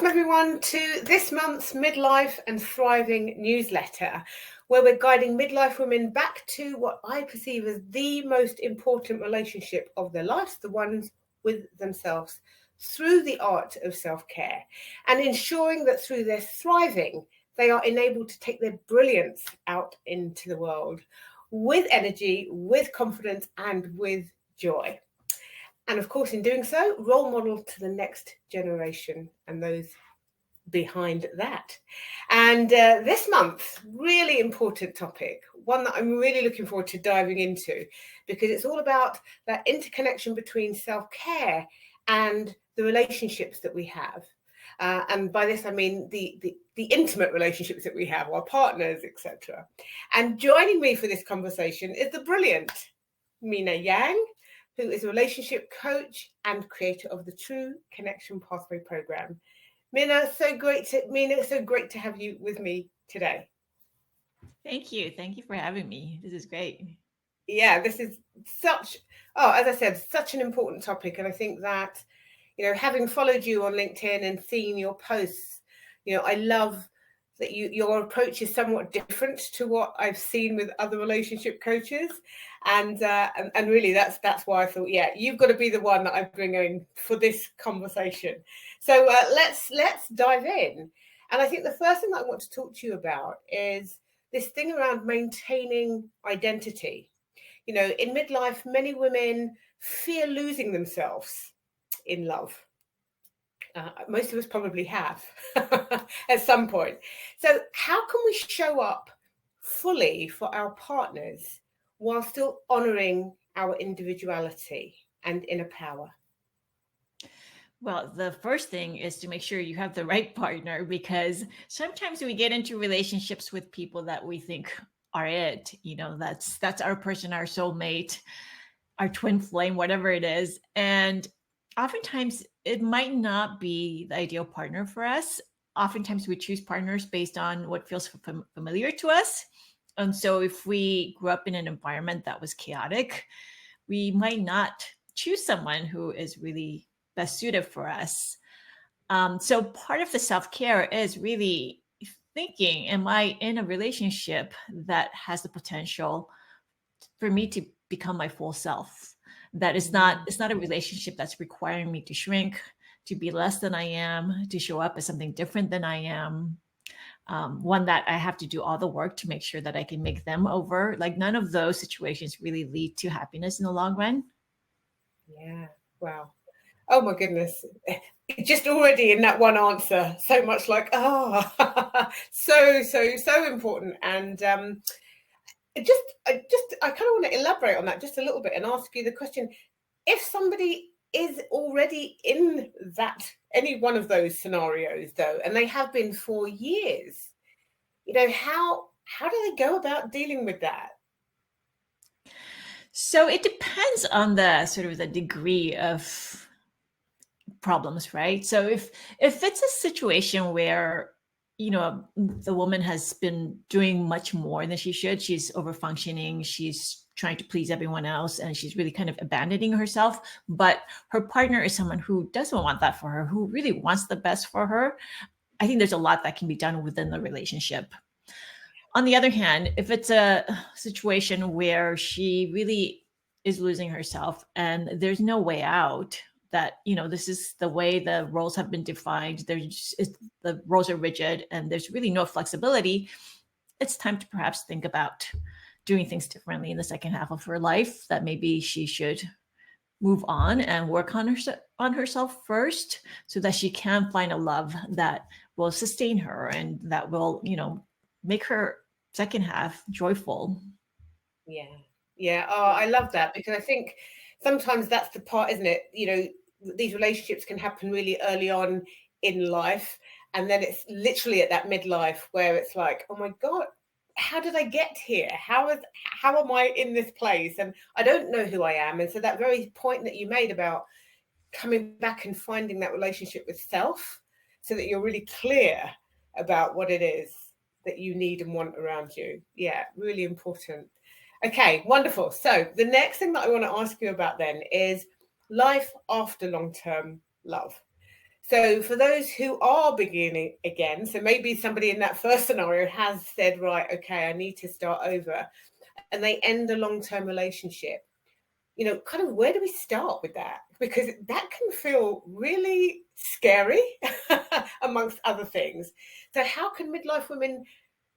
Welcome everyone to this month's Midlife and Thriving newsletter, where we're guiding midlife women back to what I perceive as the most important relationship of their lives, the ones with themselves, through the art of self-care, and ensuring that through their thriving, they are enabled to take their brilliance out into the world with energy, with confidence, and with joy. And of course, in doing so, role model to the next generation and those behind that. And this month, really important topic, one that I'm really looking forward to diving into, because it's all about that interconnection between self-care and the relationships that we have. And by this, I mean the intimate relationships that we have, our partners, etc. And joining me for this conversation is the brilliant Mina Yang, who is a relationship coach and creator of the True Connection Pathway program. Mina, so great to have you with me today. Thank you. Thank you for having me. This is great. Yeah, this is as I said, such an important topic. And I think that, having followed you on LinkedIn and seeing your posts, I love that your approach is somewhat different to what I've seen with other relationship coaches, and really that's why I thought, you've got to be the one that I bring in for this conversation. So let's dive in. And I think the first thing that I want to talk to you about is this thing around maintaining identity. In midlife, many women fear losing themselves in love. Most of us probably have at some point. So how can we show up fully for our partners while still honoring our individuality and inner power? Well, the first thing is to make sure you have the right partner, because sometimes we get into relationships with people that we think are it. That's our person, our soulmate, our twin flame, whatever it is. And oftentimes it might not be the ideal partner for us. Oftentimes we choose partners based on what feels familiar to us. And so if we grew up in an environment that was chaotic, we might not choose someone who is really best suited for us. So part of the self-care is really thinking, am I in a relationship that has the potential for me to become my full self? That it's not a relationship that's requiring me to shrink, to be less than I am, to show up as something different than I am. One that I have to do all the work to make sure that I can make them over. Like, none of those situations really lead to happiness in the long run. Yeah. Wow. Oh my goodness. Just already in that one answer, so much like, so important. And I kind of want to elaborate on that just a little bit and ask you the question: if somebody is already in any one of those scenarios, though, and they have been for years, how do they go about dealing with that? So it depends on the sort of the degree of problems, right? So if it's a situation where the woman has been doing much more than she should, she's over functioning, she's trying to please everyone else, and she's really kind of abandoning herself, but her partner is someone who doesn't want that for her, who really wants the best for her, I think there's a lot that can be done within the relationship. On the other hand, if it's a situation where she really is losing herself and there's no way out, that this is the way the roles have been defined, the roles are rigid and there's really no flexibility, it's time to perhaps think about doing things differently in the second half of her life, that maybe she should move on and work on herself first, so that she can find a love that will sustain her and that will make her second half joyful. Yeah. Oh, I love that, because I think sometimes that's the part, isn't it? These relationships can happen really early on in life, and then it's literally at that midlife where it's like, oh my God, how did I get here? How am I in this place? And I don't know who I am. And so that very point that you made about coming back and finding that relationship with self, so that you're really clear about what it is that you need and want around you. Yeah, really important. Okay, wonderful. So the next thing that I want to ask you about then is life after long-term love. So for those who are beginning again, so maybe somebody in that first scenario has said, right, okay, I need to start over, and they end a long-term relationship, kind of where do we start with that? Because that can feel really scary amongst other things. So how can midlife women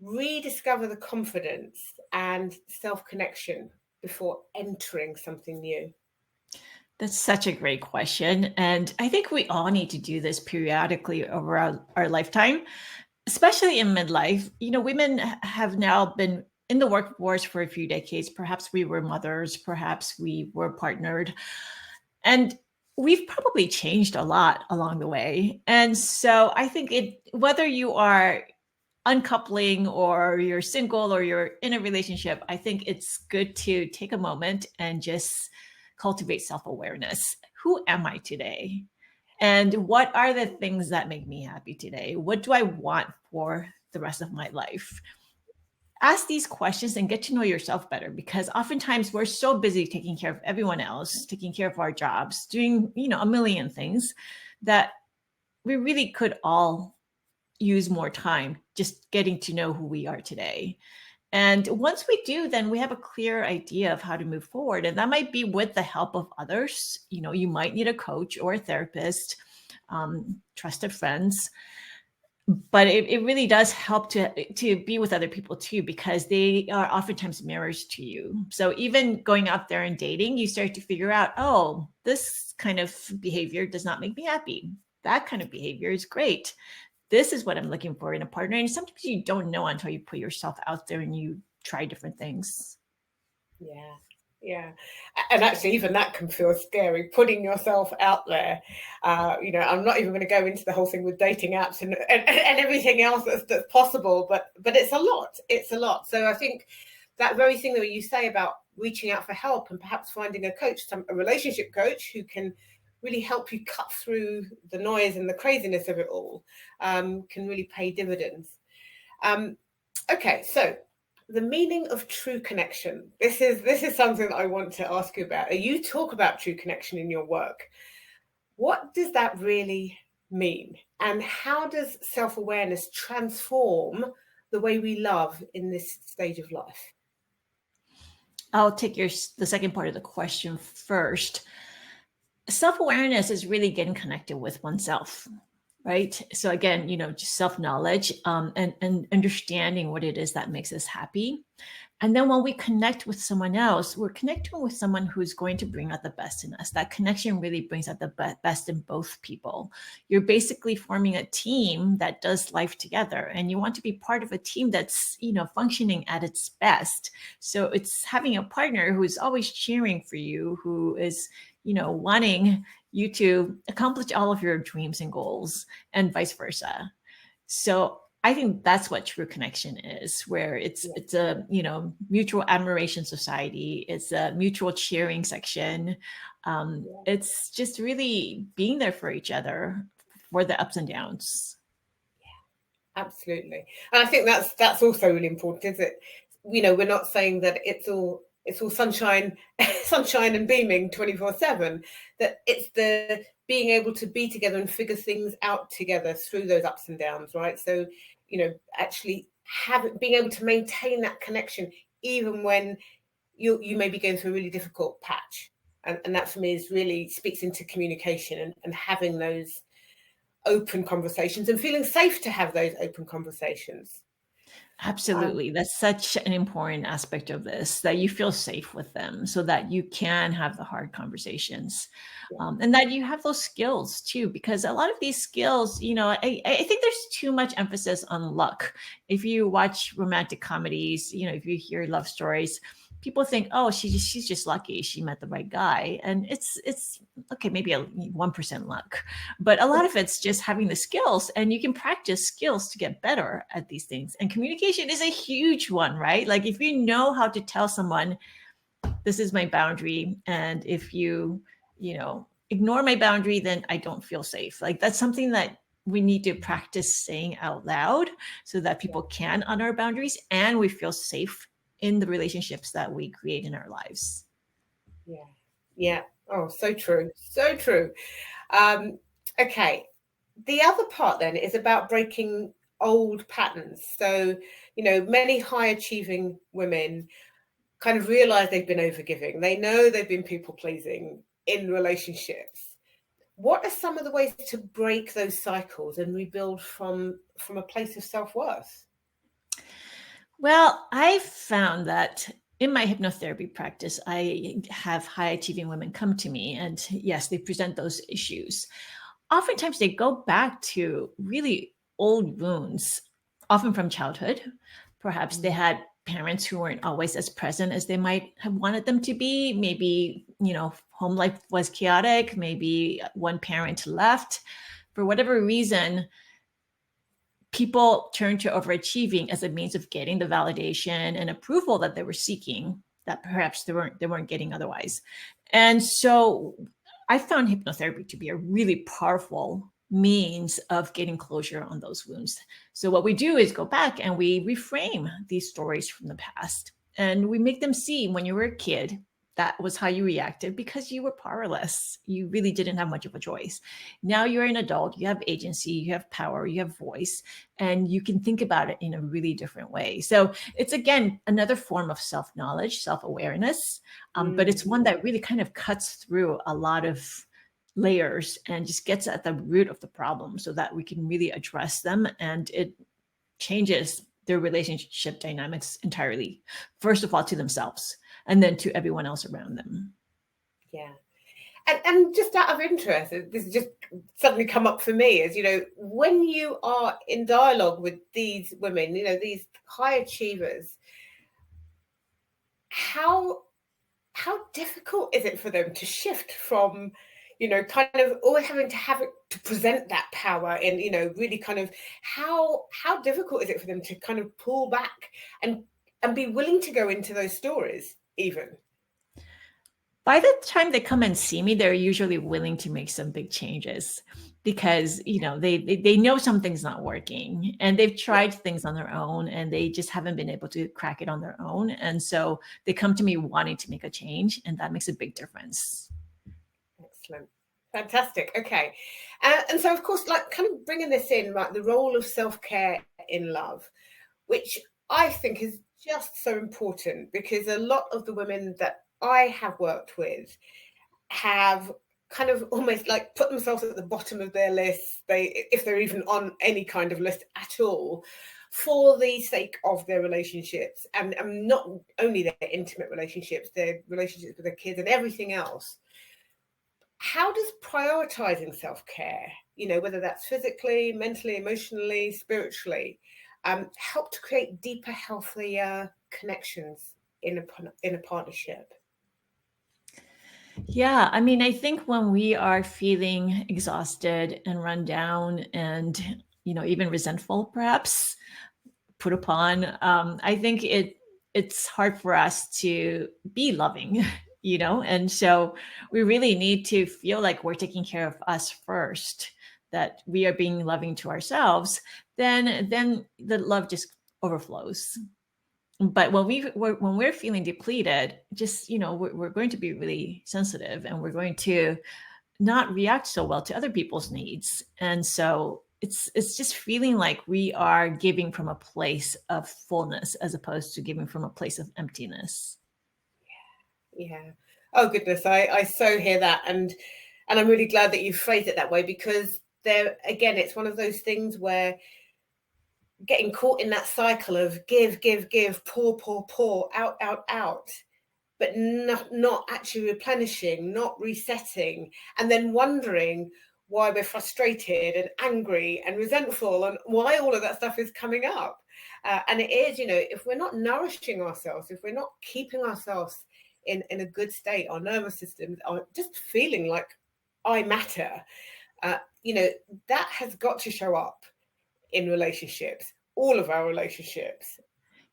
rediscover the confidence and self-connection before entering something new? That's such a great question. And I think we all need to do this periodically over our lifetime, especially in midlife. Women have now been in the workforce for a few decades. Perhaps we were mothers, perhaps we were partnered. And we've probably changed a lot along the way. And so I think whether you are uncoupling or you're single or you're in a relationship, I think it's good to take a moment and just cultivate self-awareness. Who am I today? And what are the things that make me happy today? What do I want for the rest of my life? Ask these questions and get to know yourself better, because oftentimes we're so busy taking care of everyone else, taking care of our jobs, doing, a million things, that we really could all use more time just getting to know who we are today. And once we do, then we have a clear idea of how to move forward. And that might be with the help of others. You might need a coach or a therapist, trusted friends. But it really does help to be with other people too, because they are oftentimes mirrors to you. So even going out there and dating, you start to figure out, oh, this kind of behavior does not make me happy. That kind of behavior is great. This is what I'm looking for in a partner. And sometimes you don't know until you put yourself out there and you try different things. Yeah. Yeah. And actually, even that can feel scary, putting yourself out there. I'm not even going to go into the whole thing with dating apps and everything else that's possible, but it's a lot. It's a lot. So I think that very thing that you say about reaching out for help and perhaps finding a coach, a relationship coach who can really help you cut through the noise and the craziness of it all, can really pay dividends. Okay, so the meaning of true connection. This is something that I want to ask you about. You talk about true connection in your work. What does that really mean? And how does self-awareness transform the way we love in this stage of life? I'll take the second part of the question first. Self-awareness is really getting connected with oneself, right? So again, just self-knowledge, and understanding what it is that makes us happy. And then when we connect with someone else, we're connecting with someone who's going to bring out the best in us. That connection really brings out the best in both people. You're basically forming a team that does life together, and you want to be part of a team that's, functioning at its best. So it's having a partner who is always cheering for you, who is, wanting you to accomplish all of your dreams and goals, and vice versa. So I think that's what true connection is, where it's a mutual admiration society. It's a mutual cheering section. It's just really being there for each other for the ups and downs. Yeah, absolutely. And I think that's also really important, is it? We're not saying that it's all sunshine, sunshine and beaming 24/7. That it's the being able to be together and figure things out together through those ups and downs, right? So actually being able to maintain that connection even when you may be going through a really difficult patch, and that for me is really speaks into communication and having those open conversations and feeling safe to have those open conversations. Absolutely. That's such an important aspect of this, that you feel safe with them so that you can have the hard conversations, and that you have those skills too, because a lot of these skills, I think there's too much emphasis on luck. If you watch romantic comedies, if you hear love stories, people think, oh, she's just lucky she met the right guy. And it's okay, maybe 1% luck, but a lot of it's just having the skills, and you can practice skills to get better at these things. And communication is a huge one, right? Like if you know how to tell someone, this is my boundary, and if you ignore my boundary, then I don't feel safe. Like that's something that we need to practice saying out loud so that people can honor our boundaries and we feel safe in the relationships that we create in our lives. Yeah. Oh, so true. So true. Okay. the other part then is about breaking old patterns. So, many high achieving women kind of realize they've been overgiving. They know they've been people pleasing in relationships. What are some of the ways to break those cycles and rebuild from a place of self-worth? Well, I found that in my hypnotherapy practice, I have high achieving women come to me, and yes, they present those issues. Oftentimes, they go back to really old wounds, often from childhood. Perhaps they had parents who weren't always as present as they might have wanted them to be. Maybe, home life was chaotic. Maybe one parent left. For whatever reason, people turn to overachieving as a means of getting the validation and approval that they were seeking, that perhaps they weren't getting otherwise. And so I found hypnotherapy to be a really powerful means of getting closure on those wounds. So what we do is go back and we reframe these stories from the past, and we make them see, when you were a kid, that was how you reacted because you were powerless. You really didn't have much of a choice. Now you're an adult, you have agency, you have power, you have voice, and you can think about it in a really different way. So it's, again, another form of self-knowledge, self-awareness, but it's one that really kind of cuts through a lot of layers and just gets at the root of the problem so that we can really address them, and it changes their relationship dynamics entirely. First of all, to themselves, and then to everyone else around them. Yeah. And just out of interest, this has just suddenly come up for me, is, when you are in dialogue with these women, these high achievers, how difficult is it for them to shift from, kind of always having to have it to present that power in, really kind of how difficult is it for them to kind of pull back and be willing to go into those stories even? By the time they come and see me, they're usually willing to make some big changes because, they know something's not working, and they've tried things on their own and they just haven't been able to crack it on their own. And so they come to me wanting to make a change, and that makes a big difference. Excellent. Fantastic. Okay. And so, of course, like, kind of bringing this in, like the role of self-care in love, which I think is just so important, because a lot of the women that I have worked with have kind of almost like put themselves at the bottom of their list, if they're even on any kind of list at all, for the sake of their relationships, and not only their intimate relationships, their relationships with their kids and everything else. How does prioritizing self-care, whether that's physically, mentally, emotionally, spiritually, help to create deeper, healthier connections in a partnership? Yeah, I mean, I think when we are feeling exhausted and run down and, even resentful, perhaps put upon, I think it's hard for us to be loving, and so we really need to feel like we're taking care of us first, that we are being loving to ourselves. Then the love just overflows. But when we're feeling depleted, just, we're going to be really sensitive, and we're going to not react so well to other people's needs. And so it's just feeling like we are giving from a place of fullness as opposed to giving from a place of emptiness. Yeah. Oh goodness, I so hear that, and I'm really glad that you phrased it that way, because there again, it's one of those things where getting caught in that cycle of give, give, give, pour, pour, pour, out, out, out, but not actually replenishing, not resetting, and then wondering why we're frustrated and angry and resentful, and why all of that stuff is coming up. And it is, if we're not nourishing ourselves, if we're not keeping ourselves in a good state, our nervous systems are just feeling like I matter, that has got to show up in relationships, all of our relationships.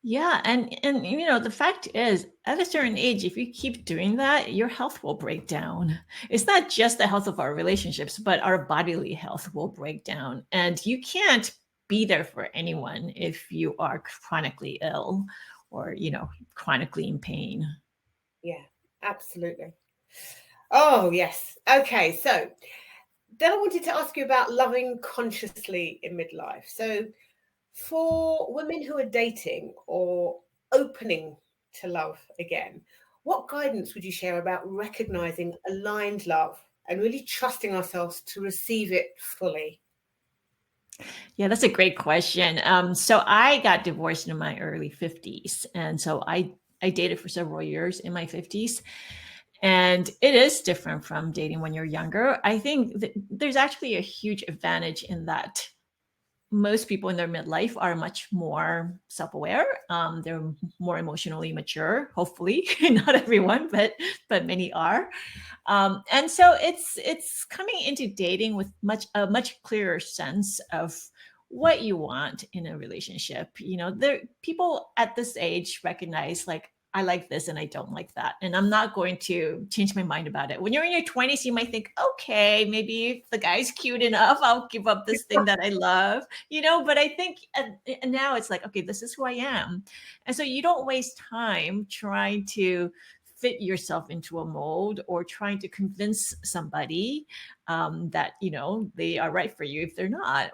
Yeah, and the fact is, at a certain age, if you keep doing that, your health will break down. It's not just the health of our relationships, but our bodily health will break down. And you can't be there for anyone if you are chronically ill or, chronically in pain. Yeah, absolutely. Oh, yes. Okay, so then I wanted to ask you about loving consciously in midlife. So, for women who are dating or opening to love again, what guidance would you share about recognizing aligned love and really trusting ourselves to receive it fully? Yeah, that's a great question. So I got divorced in my early 50s. And so I dated for several years in my 50s. And it is different from dating when you're younger. I think that there's actually a huge advantage in that most people in their midlife are much more self-aware. They're more emotionally mature, hopefully. Not everyone, but many are. And so it's coming into dating with a much clearer sense of what you want in a relationship. You know, there people at this age recognize like I like this and I don't like that. And I'm not going to change my mind about it. When you're in your 20s, you might think, okay, maybe if the guy's cute enough, I'll give up this thing that I love, you know, but I think and now it's like, okay, this is who I am. And so you don't waste time trying to fit yourself into a mold or trying to convince somebody that, you know, they are right for you if they're not.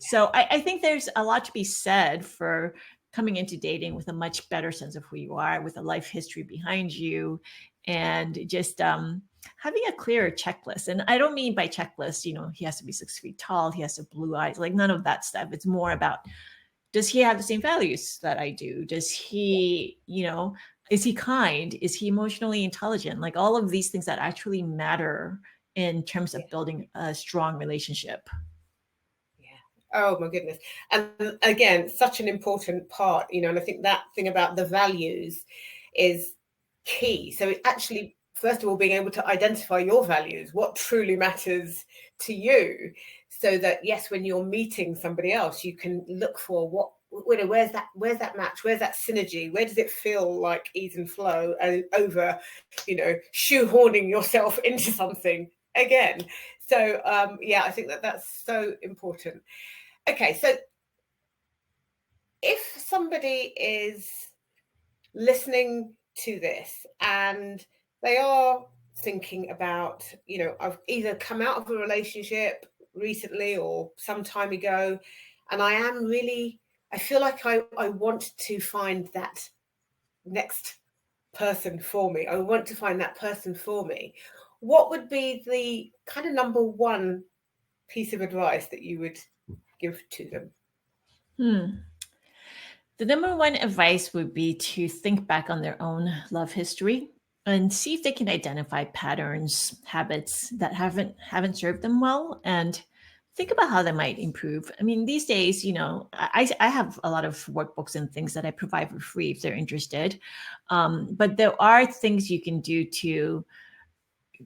So I think there's a lot to be said for coming into dating with a much better sense of who you are, with a life history behind you, and just having a clearer checklist. And I don't mean by checklist, you know, he has to be 6 feet tall, he has to have blue eyes, like none of that stuff. It's more about, does he have the same values that I do? Does he, you know, is he kind? Is he emotionally intelligent? Like all of these things that actually matter in terms Yeah. of building a strong relationship. Oh my goodness. And again, such an important part, you know, and I think that thing about the values is key. So it actually, first of all, being able to identify your values, what truly matters to you, so that yes, when you're meeting somebody else, you can look for where's that match, where's that synergy, where does it feel like ease and flow, over, you know, shoehorning yourself into something again. So yeah, I think that's so important. Okay, so if somebody is listening to this and they are thinking about, you know, I've either come out of a relationship recently or some time ago, and I feel like I want to find that next person for me. I want to find that person for me. What would be the kind of number one piece of advice that you would give to them? Hmm. The number one advice would be to think back on their own love history and see if they can identify patterns, habits that haven't served them well, and think about how they might improve. I mean, these days, you know, I have a lot of workbooks and things that I provide for free if they're interested. But there are things you can do to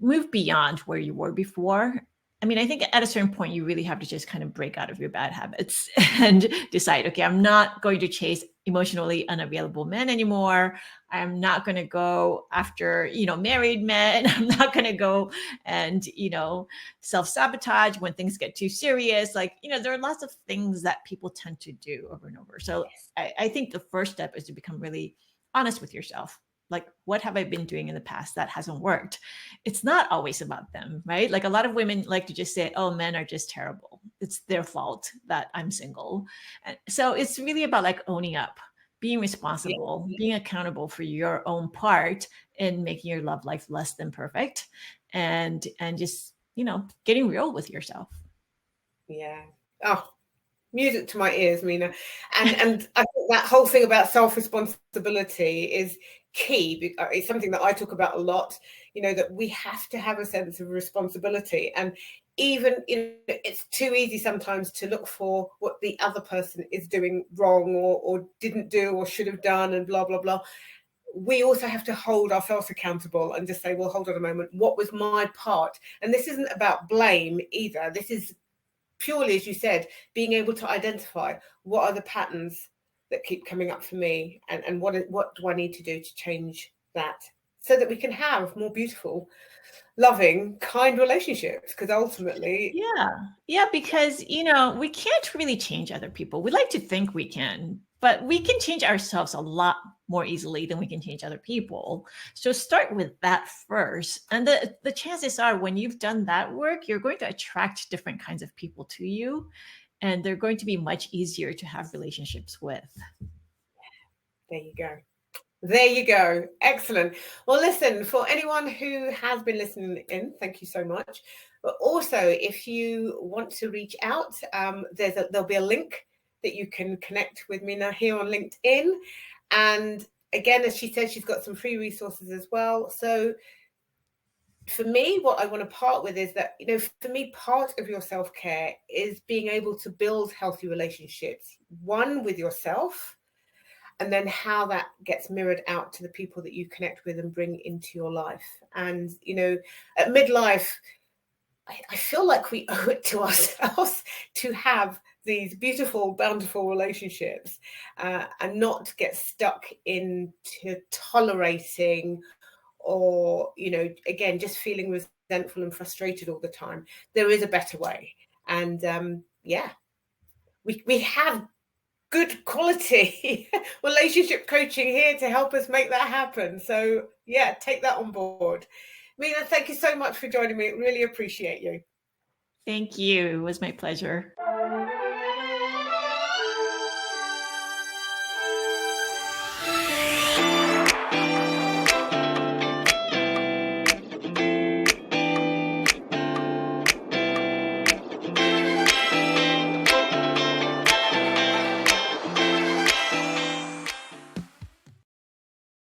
move beyond where you were before. I mean, I think at a certain point, you really have to just kind of break out of your bad habits and decide, okay, I'm not going to chase emotionally unavailable men anymore. I'm not going to go after, you know, married men. I'm not going to go and, you know, self sabotage when things get too serious. Like, you know, there are lots of things that people tend to do over and over. So Yes. I think the first step is to become really honest with yourself. Like, what have I been doing in the past that hasn't worked? It's not always about them, right? Like a lot of women like to just say, oh, men are just terrible. It's their fault that I'm single. And so it's really about like owning up, being Yeah. responsible, being accountable for your own part in making your love life less than perfect, and just, you know, getting real with yourself. Yeah. Oh, music to my ears, Mina. And I think that whole thing about self-responsibility is key. It's something that I talk about a lot, you know, that we have to have a sense of responsibility. And even, you know, it's too easy sometimes to look for what the other person is doing wrong or didn't do or should have done and blah, blah, blah. We also have to hold ourselves accountable and just say, well, hold on a moment, what was my part? And this isn't about blame either. This is purely, as you said, being able to identify what are the patterns that keep coming up for me, and what do I need to do to change that so that we can have more beautiful, loving, kind relationships. Because ultimately, Yeah, because we can't really change other people. We like to think we can, but we can change ourselves a lot more easily than we can change other people. So start with that first. And the chances are when you've done that work, you're going to attract different kinds of people to you, and they're going to be much easier to have relationships with. there you go. There you go. Excellent. Well, listen, for anyone who has been listening in, thank you so much. But also, if you want to reach out, there'll be a link that you can connect with Mina here on LinkedIn. And again, as she said, she's got some free resources as well. So for me, what I want to part with is that, for me, part of your self-care is being able to build healthy relationships, one with yourself, and then how that gets mirrored out to the people that you connect with and bring into your life. And, at midlife, I feel like we owe it to ourselves to have these beautiful, bountiful relationships, and not get stuck into tolerating or, again, just feeling resentful and frustrated all the time. There is a better way. And we have good quality relationship coaching here to help us make that happen. So yeah, take that on board. Mina, thank you so much for joining me. Really appreciate you. Thank you. It was my pleasure.